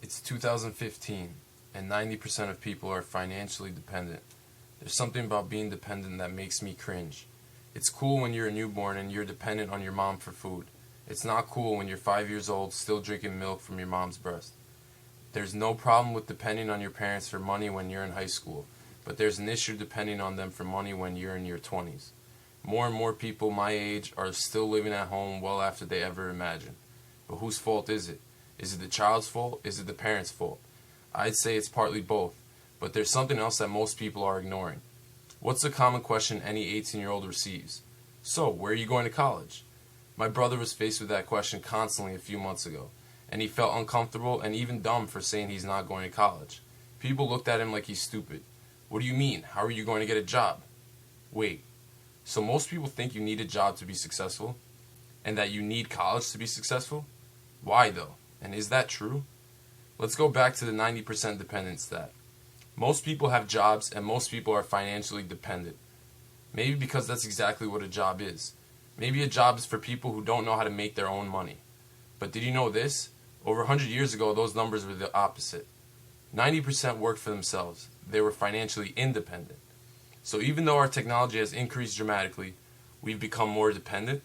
It's 2015, and 90% of people are financially dependent. There's something about being dependent that makes me cringe. It's cool when you're a newborn and you're dependent on your mom for food. It's not cool when you're 5 years old still drinking milk from your mom's breast. There's no problem with depending on your parents for money when you're in high school, but there's an issue depending on them for money when you're in your 20s. More and more people my age are still living at home well after they ever imagined. But whose fault is it? Is it the child's fault? Is it the parent's fault? I'd say it's partly both, but there's something else that most people are ignoring. What's the common question any 18-year-old receives? So, where are you going to college? My brother was faced with that question constantly a few months ago, and he felt uncomfortable and even dumb for saying he's not going to college. People looked at him like he's stupid. What do you mean? How are you going to get a job? Wait, so most people think you need a job to be successful? And that you need college to be successful? Why though? And is that true? Let's go back to the 90% dependent stat. Most people have jobs and most people are financially dependent. Maybe because that's exactly what a job is. Maybe a job is for people who don't know how to make their own money. But did you know this? Over 100 years ago, those numbers were the opposite. 90% worked for themselves. They were financially independent. So even though our technology has increased dramatically, we've become more dependent.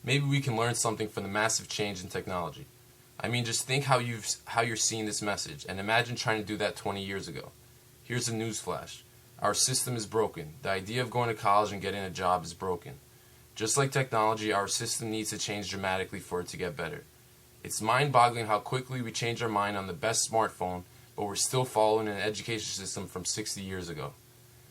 Maybe we can learn something from the massive change in technology. I mean, just think how you're seeing this message, and imagine trying to do that 20 years ago. Here's a news flash. Our system is broken. The idea of going to college and getting a job is broken. Just like technology, our system needs to change dramatically for it to get better. It's mind-boggling how quickly we change our mind on the best smartphone, but we're still following an education system from 60 years ago.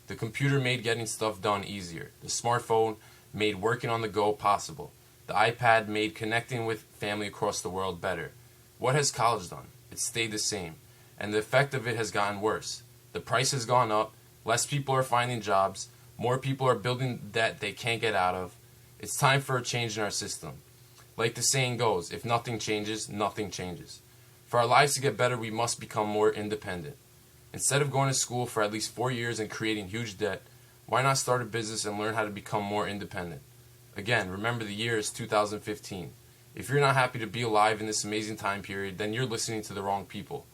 The computer made getting stuff done easier. The smartphone made working on the go possible. The iPad made connecting with family across the world better. What has college done? It's stayed the same. And the effect of it has gotten worse. The price has gone up, less people are finding jobs, more people are building debt they can't get out of. It's time for a change in our system. Like the saying goes, if nothing changes, nothing changes. For our lives to get better, we must become more independent. Instead of going to school for at least 4 years and creating huge debt, why not start a business and learn how to become more independent? Again, remember the year is 2015. If you're not happy to be alive in this amazing time period, then you're listening to the wrong people.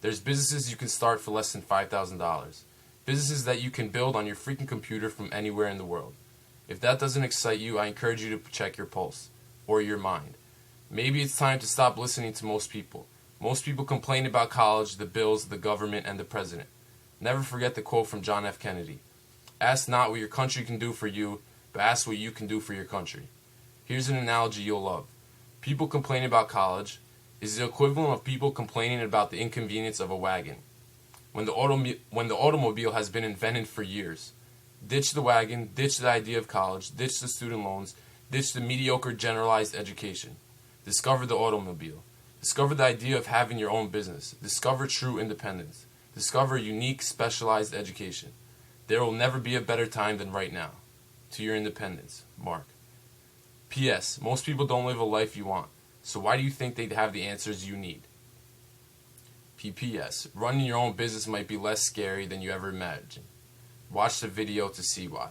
There's businesses you can start for less than $5,000. Businesses that you can build on your freaking computer from anywhere in the world. If that doesn't excite you, I encourage you to check your pulse, or your mind. Maybe it's time to stop listening to most people. Most people complain about college, the bills, the government, and the president. Never forget the quote from John F. Kennedy. Ask not what your country can do for you, but ask what you can do for your country. Here's an analogy you'll love. People complaining about college is the equivalent of people complaining about the inconvenience of a wagon. When the automobile has been invented for years. Ditch the wagon, ditch the idea of college, ditch the student loans, ditch the mediocre generalized education. Discover the automobile. Discover the idea of having your own business. Discover true independence. Discover unique, specialized education. There will never be a better time than right now. To your independence, Mark. P.S. Most people don't live a life you want, so why do you think they'd have the answers you need? P.P.S. Running your own business might be less scary than you ever imagined. Watch the video to see why.